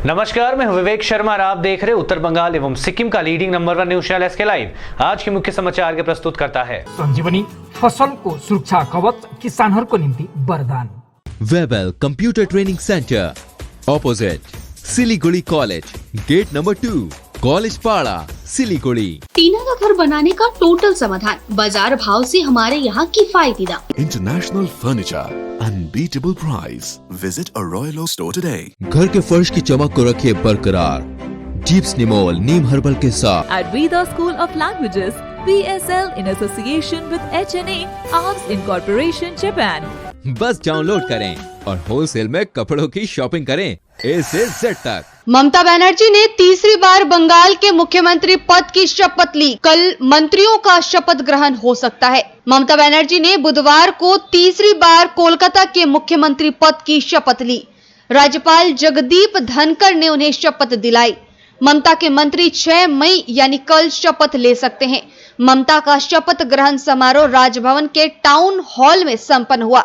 नमस्कार, मैं विवेक शर्मा और आप देख रहे उत्तर बंगाल एवं सिक्किम का leading number 1 news channel SK live. आज के मुख्य समाचार के प्रस्तुत करता है संजीवनी फसल को सुरक्षा कवच किसानहरूको निम्ति वरदान। Webel computer training centre opposite Siliguri college, gate number 2, college Para, Siliguri. टीना का घर बनाने का टोटल समाधान, बाजार भाव से हमारे यहाँ किफायती दाम। International furniture, unbeatable price. Visit a Royal Oak store today. घर के फर्श की चमक को रखिए बरकरार जीप्स निमोल नीम हर्बल के साथ। At Veda School of Languages, PSL in association with HNA, Arms Incorporation, Japan. बस डाउनलोड करें और होलसेल में कपड़ों की शॉपिंग करें A से Z तक। ममता बनर्जी ने तीसरी बार बंगाल के मुख्यमंत्री पद की शपथ ली। कल मंत्रियों का शपथ ग्रहण हो सकता है। ममता बनर्जी ने बुधवार को तीसरी बार कोलकाता के मुख्यमंत्री पद की शपथ ली। राज्यपाल जगदीप धनखड़ ने उन्हें शपथ दिलाई। ममता के मंत्री 6 मई यानी कल शपथ ले सकते हैं। ममता का शपथ ग्रहण समारोह राजभवन के टाउन हॉल में संपन्न हुआ।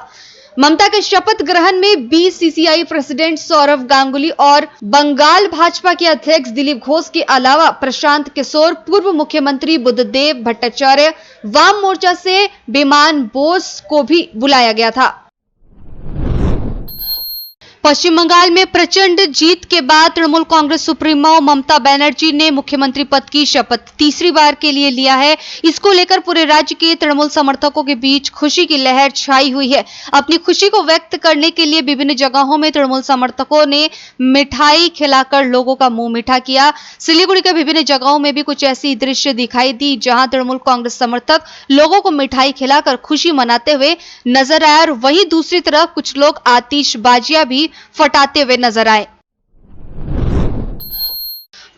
ममता के शपथ ग्रहण में बीसीसीआई प्रेसिडेंट सौरव गांगुली और बंगाल भाजपा के अध्यक्ष दिलीप घोष के अलावा प्रशांत किशोर, पूर्व मुख्यमंत्री बुद्धदेव भट्टाचार्य, वाम मोर्चा से विमान बोस को भी बुलाया गया था। पश्चिम बंगाल में प्रचंड जीत के बाद तृणमूल कांग्रेस सुप्रीमो ममता बनर्जी ने मुख्यमंत्री पद की शपथ तीसरी बार के लिए लिया है। इसको लेकर पूरे राज्य के तृणमूल समर्थकों के बीच खुशी की लहर छाई हुई है। अपनी खुशी को व्यक्त करने के लिए विभिन्न जगहों में तृणमूल समर्थकों ने मिठाई खिलाकर लोगों का मुंह मीठा किया। सिलीगुड़ी के विभिन्न जगहों में भी कुछ ऐसी दृश्य दिखाई दी जहां तृणमूल कांग्रेस समर्थक लोगों को मिठाई खिलाकर खुशी मनाते हुए नजर आए और वहीं दूसरी तरफ कुछ लोग आतिशबाजियां भी फटाते हुए नजर आए।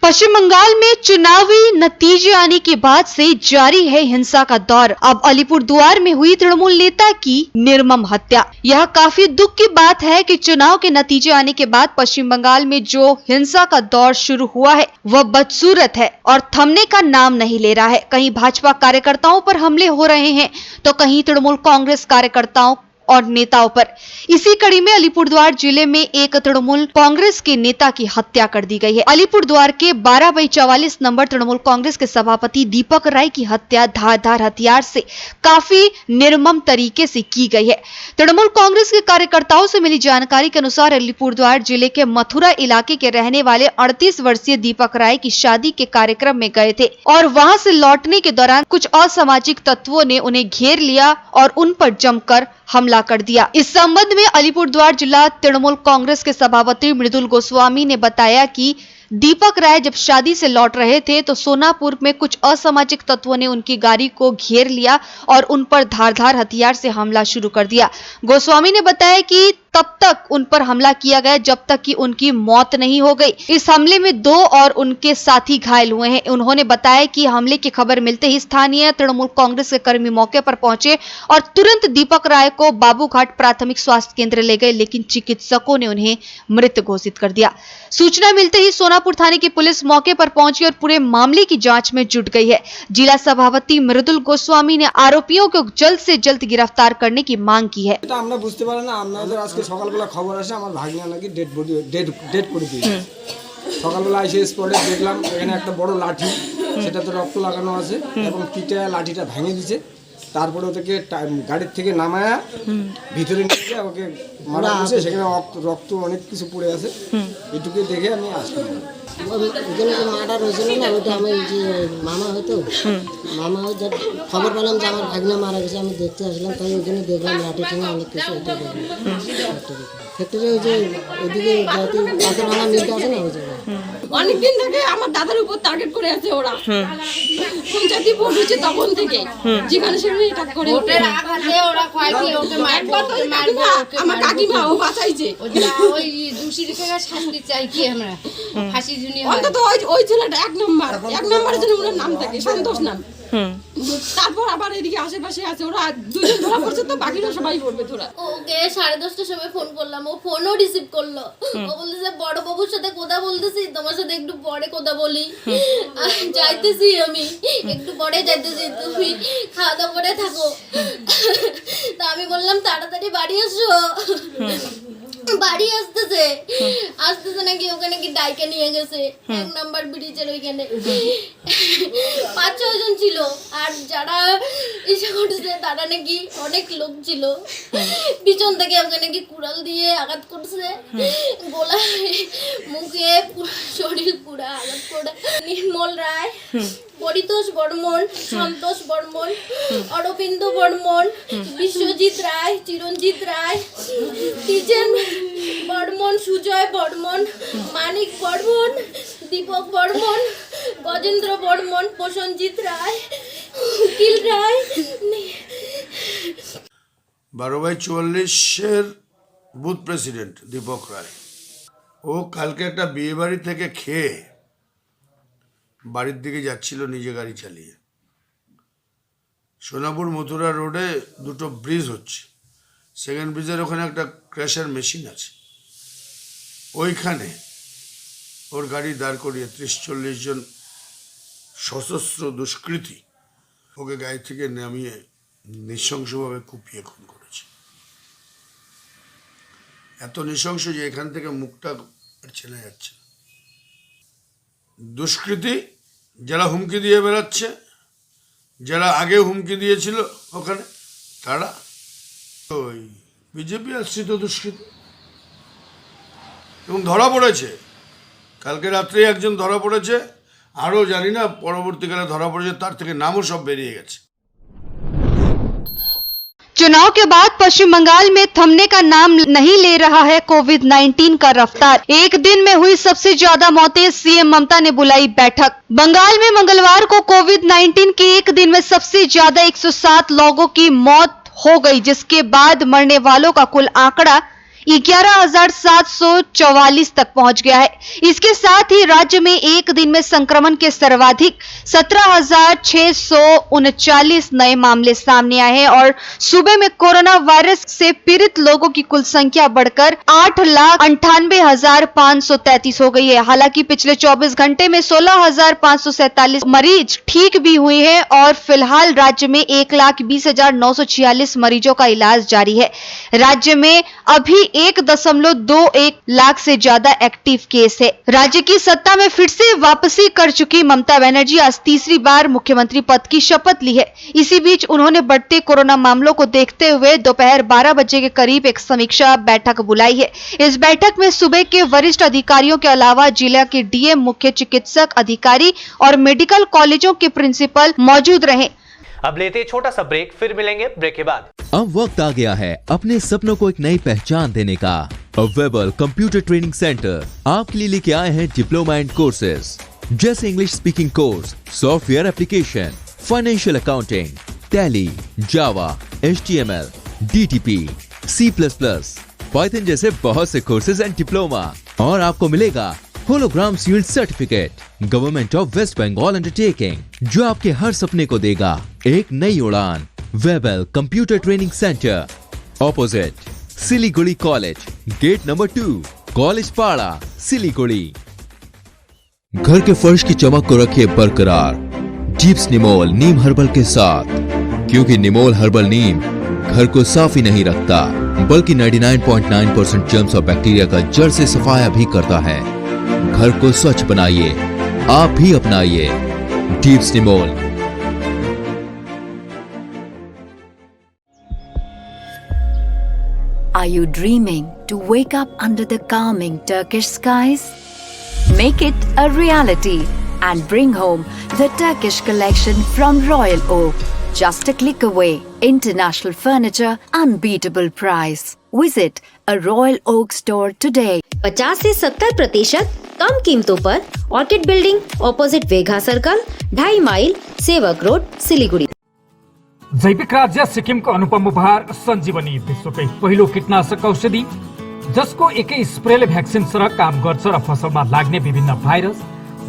पश्चिम बंगाल में चुनावी नतीजे आने के बाद से जारी है हिंसा का दौर। अब अलीपुरद्वार में हुई तृणमूल नेता की निर्मम हत्या। यह काफी दुख की बात है कि चुनाव के नतीजे आने के बाद पश्चिम बंगाल में जो हिंसा का दौर शुरू हुआ है वह बदसूरत है और थमने का नाम नहीं ले रहा है। कहीं भाजपा कार्यकर्ताओं पर हमले हो रहे हैं तो कहीं तृणमूल कांग्रेस कार्यकर्ताओं और नेताओं पर। इसी कड़ी में अलीपुरद्वार जिले में एक तृणमूल कांग्रेस के नेता की हत्या कर दी गई है। अलीपुरद्वार के 12/44 नंबर तृणमूल कांग्रेस के सभापति दीपक राय की हत्या धारदार हथियार से काफी निर्मम तरीके से की गई है। तृणमूल कांग्रेस के कार्यकर्ताओं से मिली जानकारी के अनुसार अलीपुरद्वार जिले के मथुरा इलाके के रहने वाले 38 वर्षीय दीपक राय की शादी के कार्यक्रम में गए थे और वहां से लौटने के दौरान कुछ असामाजिक तत्वों ने उन्हें घेर लिया और उन पर जमकर हमला कर दिया। इस संबंध में अलीपुरद्वार जिला तृणमूल कांग्रेस के सभापति मृदुल गोस्वामी ने बताया कि दीपक राय जब शादी से लौट रहे थे तो सोनापुर में कुछ असामाजिक तत्वों ने उनकी गाड़ी को घेर लिया और उन पर धारदार हथियार से हमला शुरू कर दिया। गोस्वामी ने बताया कि तब तक उन पर हमला किया गया जब तक कि उनकी मौत नहीं हो गई। इस हमले में 2 और उनके साथी घायल हुए हैं। उन्होंने बताया कि हमले की खबर मिलते ही स्थानीय तृणमूल कांग्रेस के कर्मी मौके पर पहुंचे और तुरंत दीपक राय को बाबूघाट प्राथमिक स्वास्थ्य केंद्र ले गए, लेकिन चिकित्सकों ने उन्हें मृत घोषित कर दिया। सूचना मिलते ही सोनापुर थाने की पुलिस मौके पर पहुंची और पूरे मामले की जांच में जुट गई है। जिला सभापति मृदुल गोस्वामी ने आरोपियों को जल्द से जल्द गिरफ्तार करने की मांग की है। সকালবেলা খবর আসে আমার ভাগিনা নাকি ডেড করে দিয়েছে। সকালবেলা এসে স্পটে দেখলাম এখানে একটা বড় লাঠি, সেটাতে রক্ত লাগানো আছে এবং পিঠে লাঠিটা ভেঙে দিয়েছে। তারপরে ওদেরকে গাড়ির থেকে নামায়া ভিতরে নিয়ে ওকে মারা হয়েছে। সেখানে রক্ত অনেক কিছু পড়ে আছে। এটুকু দেখে আমি আসলাম। ওখানে যে মার্ডার হয়েছিল না, ওইটা আমার যে মামা হয়তো মামা খবর পেলাম যে আমার ভাগনা মারা গেছে। আমি দেখতে আসলাম, তাই ওখানে দেখলাম লাঠি ঠেঙে অনেক কিছু। ওইটা দেখলাম ফ্যাক্টরি ওই যে ওইদিকে যাতে পাথর ভাঙা মিলটা আছে না, ওই জায়গায় অনেকদিন থেকে আমার দাদার উপর টার্গেট করে আছে ওরা। পঞ্চায়েতে ভোট হচ্ছে তখন থেকে যেখানে সেখানে অ্যাটাক করে ওরা আমার কাকিমা ও বাঁচাইছে। ওই দোষীকে শাস্তি চাই কি আমরা ফাঁসি জুনি অন্তত ওই ছেলেটা 1 নম্বরের জন্য ওনার নাম থাকে সন্তোষ নাম। তারপর আবার এদিকে আশেপাশে আছে ওরা 2 জন ধরা পড়ছে, তো বাকিরা সবাই পড়বে তোরা। ওকে 10:30টার সময় ফোন করলাম, ও ফোনও রিসিভ করলো। ও বলতেছে বড় বাবুর সাথে কথা বলতেছি, তোমার সাথে একটু পরে কথা বলি। যাইতেছি আমি, একটু পরে যাইতেছি, তুমি খাওয়া দাওয়া করে থাকো। তা আমি বললাম তাড়াতাড়ি বাড়ি এসো। গাড়ি আসতেছে নাকি ওখানে কি ডাইকে নিয়ে গেছে 1 নাম্বার ব্রিজের ওইখানে 5-6 জন ছিল আর যারা এসে করতেছে তারা নাকি অনেক লোক ছিল পিছন থেকে ওখানে কি কুড়াল দিয়ে আঘাত করছে গলায় মুখে শরীর পুরো আঘাত করে নির্মল রায় পরিতোষ বর্মন সন্তোষ বর্মন অরবিন্দ বর্মন বিশ্বজিৎ রায় চিরঞ্জিত রায় তিজেন বর্মন সুজয় বর্মন মানিক বর্মন দীপক বর্মন গজেন্দ্র বর্মন প্রসঞ্জিৎ রায় উকিল রায় 12/44 বুথ প্রেসিডেন্ট দীপক রায় ও কালকে একটা বিয়ে বাড়ি থেকে খেয়ে বাড়ির দিকে যাচ্ছিল নিজে গাড়ি চালিয়ে। সোনাপুর মথুরা রোডে দুটো ব্রিজ হচ্ছে, সেকেন্ড ব্রিজের ওখানে একটা ক্র্যাশার মেশিন আছে, ওইখানে ওর গাড়ি দাঁড় করিয়ে 30-40 জন সশস্ত্র দুষ্কৃতী ওকে গাড়ি থেকে নামিয়ে নৃশংসভাবে কুপিয়ে খুন করেছে। এত নৃশংস যে এখান থেকে মুখটা চেনা যাচ্ছে। দুষ্কৃতী যারা হুমকি দিয়ে বেড়াচ্ছে, যারা আগে হুমকি দিয়েছিল ওখানে, তারা ওই বিজেপি আশ্রিত দুষ্কৃতী এবং ধরা পড়েছে। কালকে রাত্রে একজন ধরা পড়েছে, আরও জানি না পরবর্তীকালে ধরা পড়েছে, তার থেকে নামও সব বেরিয়ে গেছে। चुनाव के बाद पश्चिम बंगाल में थमने का नाम नहीं ले रहा है कोविड-19 का रफ्तार। एक दिन में हुई सबसे ज्यादा मौतें, सीएम ममता ने बुलाई बैठक। बंगाल में मंगलवार को कोविड-19 के एक दिन में सबसे ज्यादा 107 लोगों की मौत हो गई, जिसके बाद मरने वालों का कुल आंकड़ा 11,744 तक पहुंच गया है। इसके साथ ही राज्य में एक दिन में संक्रमण के सर्वाधिक 17,639 नए मामले सामने आए हैं और सूबे में कोरोना वायरस से पीड़ित लोगों की कुल संख्या बढ़कर 8,98,533 हो गई है। हालांकि पिछले 24 घंटे में 16,547 मरीज ठीक भी हुए हैं और फिलहाल राज्य में 1,20,946 मरीजों का इलाज जारी है। राज्य में अभी 1.21 लाख से ज्यादा एक्टिव केस है। राज्य की सत्ता में फिर से वापसी कर चुकी ममता बनर्जी आज तीसरी बार मुख्यमंत्री पद की शपथ ली है। इसी बीच उन्होंने बढ़ते कोरोना मामलों को देखते हुए दोपहर 12 बजे के करीब एक समीक्षा बैठक बुलाई है। इस बैठक में सूबे के वरिष्ठ अधिकारियों के अलावा जिला के डीएम, मुख्य चिकित्सक अधिकारी और मेडिकल कॉलेजों के प्रिंसिपल मौजूद रहे। अब लेते हैं छोटा सा ब्रेक, फिर मिलेंगे ब्रेक के बाद। अब वक्त आ गया है अपने सपनों को एक नई पहचान देने का। वेबल कंप्यूटर ट्रेनिंग सेंटर आपके लिए लेके आए हैं डिप्लोमा एंड कोर्सेज जैसे English speaking course, software application, financial accounting, Tally, Java, HTML, DTP, C++, Python जैसे बहुत से कोर्सेज एंड डिप्लोमा। और आपको मिलेगा hologram sealed certificate government of West Bengal undertaking, जो आपके हर सपने को देगा एक नई उड़ान। Webel computer training centre, opposite Siliguri college, gate number 2, college Para, Siliguri. घर के फर्श की चमक को रखिए बरकरार जीप्स निमोल नीम हर्बल के साथ, क्योंकि निमोल हर्बल नीम घर को साफ ही नहीं रखता बल्कि 99.9% जर्म्स और बैक्टीरिया का जड़ से सफाया भी करता है। घर को स्वच्छ बनाइए, आप भी अपनाइए deeps Nimol. Are you dreaming to wake up under the calming Turkish skies? Make it a reality and bring home the Turkish collection from Royal Oak. Just a click away. International furniture, unbeatable price. Visit a Royal Oak store today. 50 से 70% कम कीमतों पर orchid building opposite Vega circle, 2.5 mile, Sevoke road, Siliguri. जैविक राज्य सिक्किमको अनुपम उपहार सञ्जीवनी, विश्वकै पहिलो कीटनाशक औषधि जसको एकै स्प्रेले भ्याक्सिन सरह काम गर्छ र फसलमा लाग्ने विभिन्न भाइरस,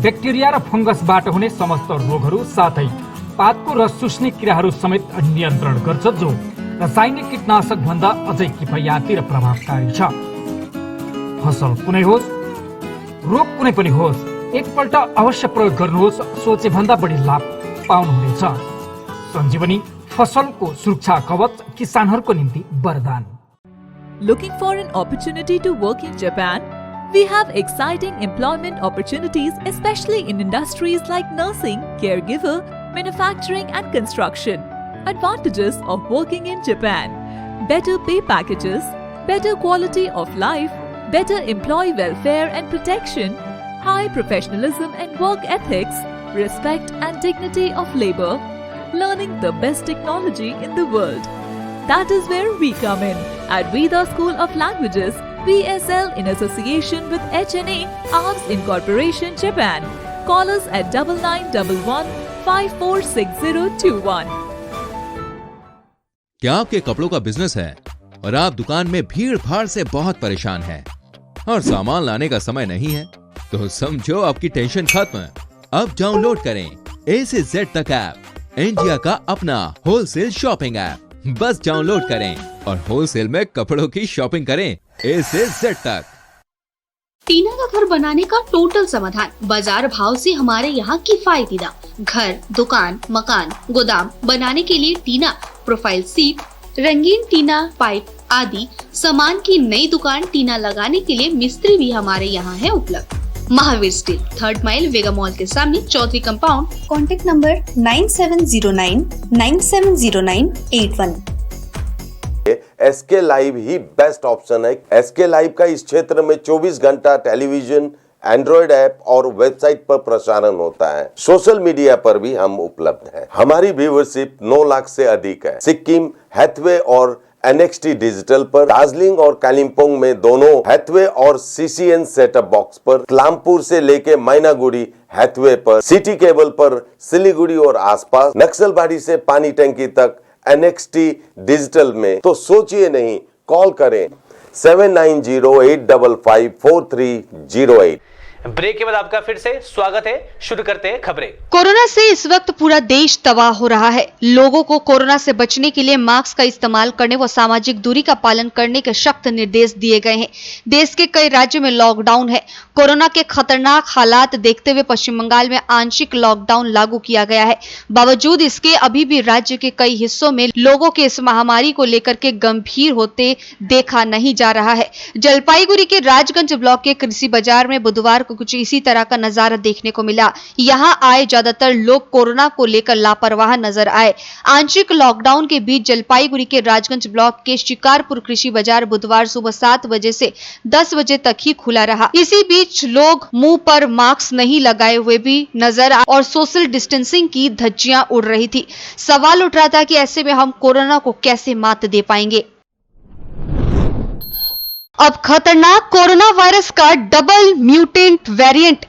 ब्याक्टेरिया र फंगसबाट हुने समस्त रोगहरू साथै पातको रस चुस्ने किराहरू समेत नियन्त्रण गर्छ, जो रासायनिक कीटनाशक भन्दा अझै किफायती र प्रभावकारी छ। फसल कुनै होस्, रोग कुनै पनि होस्, एकपल्ट अवश्य प्रयोग गर्नुहोस्, सोचे भन्दा बढी लाभ पाउनुहुनेछ। सञ्जीवनी फसलको सुरक्षा कवच, किसानहरूको निम्ति वरदान। Looking for an opportunity to work in Japan? We have exciting employment opportunities, especially in industries like nursing, caregiver, manufacturing and construction. Advantages of working in Japan: better pay packages, better quality of life, better employee welfare and protection, high professionalism and work ethics, respect and dignity of labor, learning the best technology in the world. That is where we come in at Veda School of Languages, VSL, in association with HNA, Arms Incorporation, Japan. Call us at 9911 546021. क्या आपके कपड़ों का business है और आप दुकान में भीड़ भाड़ से बहुत परेशान हैं और सामान लाने का समय नहीं है? तो समझो आपकी टेंशन खत्म। अब डाउनलोड करें A से Z तक ऐप, इंडिया का अपना होलसेल शॉपिंग ऐप। बस डाउनलोड करें और होलसेल में कपड़ों की शॉपिंग करें A से Z तक। टीना का घर बनाने का टोटल समाधान बाजार भाव से हमारे यहाँ किफायती दाम। घर, दुकान, मकान, गोदाम बनाने के लिए टीना, प्रोफाइल सीट, रंगीन टीना, पाइप आदि सामान की नई दुकान टीना लगाने के लिए मिस्त्री भी हमारे यहाँ है उपलब्ध। Mahavir steel, 3rd mile, Vega mall के सामने, Chaudhary compound. Contact number 9709970981। SK live ही बेस्ट ऑप्शन है। एसके लाइव का इस क्षेत्र में 24 घंटा टेलीविजन, एंड्रॉइड ऐप और वेबसाइट पर प्रसारण होता है। सोशल मीडिया पर भी हम उपलब्ध हैं। हमारी व्यूअरशिप 9 लाख से अधिक है। सिक्किम, हैथवे और NXT डिजिटल पर, दार्जिलिंग और कालिम्पोंग में दोनों हैथवे और CCN सेटअप बॉक्स पर, क्लामपुर से लेके मैनागुड़ी हैथवे पर, सिटी केबल पर, सिलीगुड़ी और आसपास, नक्सलबाड़ी से पानी टंकी तक NXT डिजिटल में। तो सोचिए नहीं, कॉल करें 7908554308। ब्रेक के बाद आपका फिर से स्वागत है। शुरू करते हैं खबरें। कोरोना से इस वक्त पूरा देश तबाह हो रहा है। लोगों को कोरोना से बचने के लिए मास्क का इस्तेमाल करने व सामाजिक दूरी का पालन करने के सख्त निर्देश दिए गए हैं। देश के कई राज्यों में लॉकडाउन है। कोरोना के खतरनाक हालात देखते हुए पश्चिम बंगाल में आंशिक लॉकडाउन लागू किया गया है। बावजूद इसके अभी भी राज्य के कई हिस्सों में लोगों के इस महामारी को लेकर के गंभीर होते देखा नहीं जा रहा है। जलपाईगुड़ी के राजगंज ब्लॉक के कृषि बाजार में बुधवार को कुछ इसी तरह का नजारा देखने को मिला। यहां आए ज्यादातर लोग कोरोना को लेकर लापरवाह नजर आए। आंशिक लॉकडाउन के बीच जलपाईगुड़ी के राजगंज ब्लॉक के शिकारपुर कृषि बाजार बुधवार सुबह 7 बजे से 10 बजे तक ही खुला रहा। इसी बीच लोग मुंह पर मास्क नहीं लगाए हुए भी नजर आए और सोशल डिस्टेंसिंग की धज्जियां उड़ रही थी। सवाल उठ रहा था कि ऐसे में हम कोरोना को कैसे मात दे पाएंगे। अब खतरनाक कोरोना वायरस का डबल म्यूटेंट वेरिएंट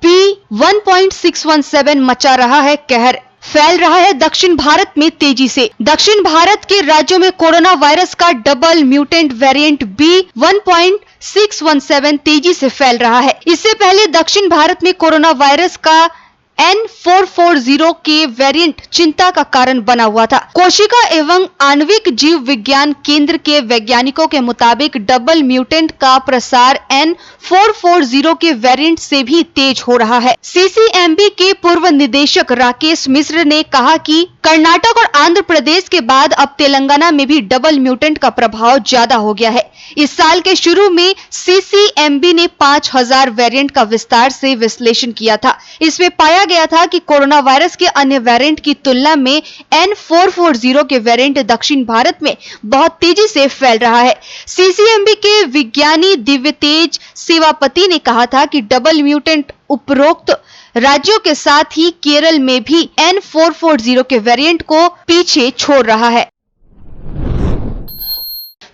B.1.617 मचा रहा है कहर। फैल रहा है दक्षिण भारत में तेजी से। दक्षिण भारत के राज्यों में कोरोना वायरस का डबल म्यूटेंट वेरिएंट B.1.617 तेजी से फैल रहा है। इससे पहले दक्षिण भारत में कोरोना वायरस का N440 के वेरिएंट चिंता का कारण बना हुआ था। कोशिका एवं आणविक जीव विज्ञान केंद्र के वैज्ञानिकों के मुताबिक डबल म्यूटेंट का प्रसार N440 के वेरिएंट से भी तेज हो रहा है। CCMB के पूर्व निदेशक राकेश मिश्र ने कहा कि कर्नाटक और आंध्र प्रदेश के बाद अब तेलंगाना में भी डबल म्यूटेंट का प्रभाव ज्यादा हो गया है। इस साल के शुरू में CCMB ने 5000 वेरिएंट का विस्तार से विश्लेषण किया था। इसमें पाया गया था कि कोरोना वायरस के अन्य वेरिएंट की तुलना में N440 के वेरिएंट दक्षिण भारत में बहुत तेजी से फैल रहा है। CCMB के विज्ञानी दिव्यतेज सेवापति ने कहा था कि डबल म्यूटेंट उपरोक्त राज्यों के साथ ही केरल में भी N440 के वेरिएंट को पीछे छोड़ रहा है।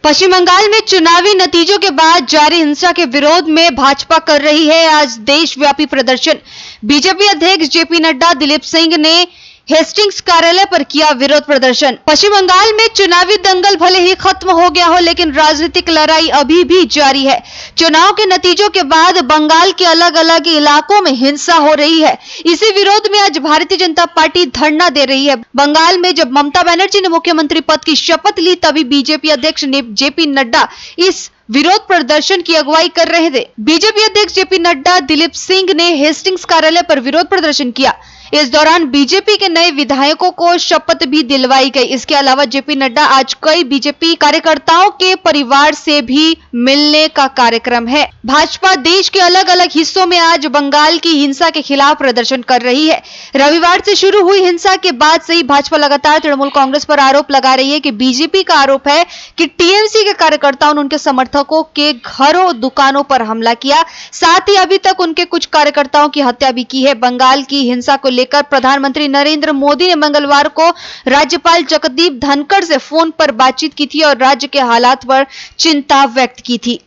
पश्चिम बंगाल में चुनावी नतीजों के बाद जारी हिंसा के विरोध में भाजपा कर रही है आज देशव्यापी प्रदर्शन। बीजेपी अध्यक्ष जेपी नड्डा, दिलीप सिंह ने हेस्टिंग्स कार्यालय पर किया विरोध प्रदर्शन। पश्चिम बंगाल में चुनावी दंगल भले ही खत्म हो गया हो, लेकिन राजनीतिक लड़ाई अभी भी जारी है। चुनाव के नतीजों के बाद बंगाल के अलग अलग इलाकों में हिंसा हो रही है। इसी विरोध में आज भारतीय जनता पार्टी धरना दे रही है। बंगाल में जब ममता बनर्जी ने मुख्यमंत्री पद की शपथ ली, तभी बीजेपी अध्यक्ष जेपी नड्डा इस विरोध प्रदर्शन की अगुवाई कर रहे थे। बीजेपी अध्यक्ष जेपी नड्डा, दिलीप सिंह ने हेस्टिंग्स कार्यालय पर विरोध प्रदर्शन किया। इस दौरान बीजेपी के नए विधायकों को शपथ भी दिलवाई गई। इसके अलावा जेपी नड्डा आज कई बीजेपी कार्यकर्ताओं के परिवार से भी मिलने का कार्यक्रम है। भाजपा देश के अलग अलग हिस्सों में आज बंगाल की हिंसा के खिलाफ प्रदर्शन कर रही है। रविवार से शुरू हुई हिंसा के बाद से ही भाजपा लगातार तृणमूल कांग्रेस पर आरोप लगा रही है कि बीजेपी का आरोप है कि टीएमसी के कार्यकर्ताओं ने उनके समर्थकों के घरों दुकानों पर हमला किया, साथ ही अभी तक उनके कुछ कार्यकर्ताओं की हत्या भी की है। बंगाल की हिंसा को लेकर प्रधानमंत्री नरेंद्र मोदी ने मंगलवार को राज्यपाल जगदीप धनखड़ से फोन पर बातचीत की थी और राज्य के हालात पर चिंता व्यक्त की थी।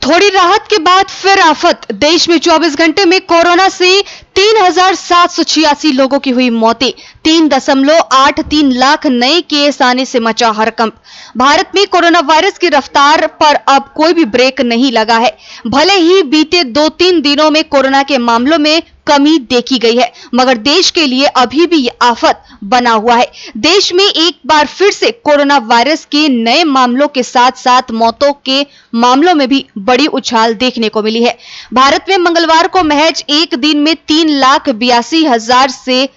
थोड़ी राहत के बाद फिर आफत। देश में 24 घंटे में कोरोना से 3,786 लोगों की हुई मौतें। 3.83 लाख नए केस आने से मचा हड़कंप। भारत में कोरोना वायरस की रफ्तार पर अब कोई भी ब्रेक नहीं लगा है। भले ही बीते 2-3 दिनों में कोरोना के मामलों में कमी देखी गई है, मगर देश के लिए अभी भी ये आफत बना हुआ है। देश में एक बार फिर से कोरोना वायरस के नए मामलों के साथ साथ मौतों के मामलों में भी बड़ी उछाल देखने को मिली है। भारत में मंगलवार को महज एक दिन में 3,82,000 से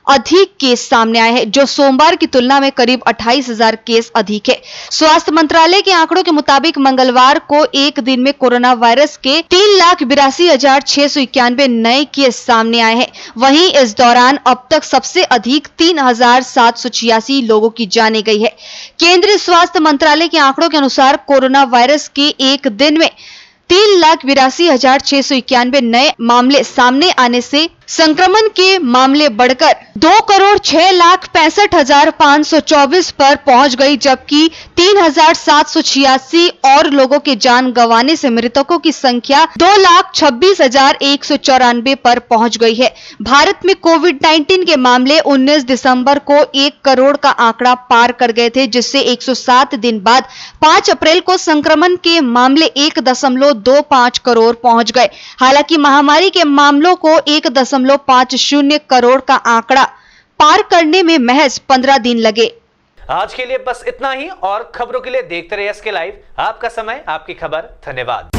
अधिक केस सामने आए हैं, जो सोमवार की तुलना में करीब 28,000 केस अधिक है। स्वास्थ्य मंत्रालय के आंकड़ों के मुताबिक मंगलवार को एक दिन में कोरोना वायरस के 3,82,691 नए केस सामने आए हैं। वहीं इस दौरान अब तक सबसे अधिक 3,786 लोगों की जाने गई है। केंद्रीय स्वास्थ्य मंत्रालय के आंकड़ों के अनुसार कोरोना वायरस के एक दिन में 3,82,691 नए मामले सामने आने से संक्रमण के मामले बढ़कर 2,06,65,524 पर पहुंच गई, जबकि 3,786 और लोगों के जान गंवाने से मृतकों की संख्या 2,26,194 पर पहुंच गई है। भारत में कोविड-19 के मामले 19 दिसंबर को 1 करोड़ का आंकड़ा पार कर गए थे, जिससे 107 दिन बाद 5 अप्रैल को संक्रमण के मामले 1.25 करोड़ पहुंच गए। हालांकि महामारी के मामलों को 1.50 करोड़ का आंकड़ा पार करने में महज 15 दिन लगे। आज के लिए बस इतना ही और खबरों के लिए देखते रहिए एसके लाइव। आपका समय आपकी खबर। धन्यवाद।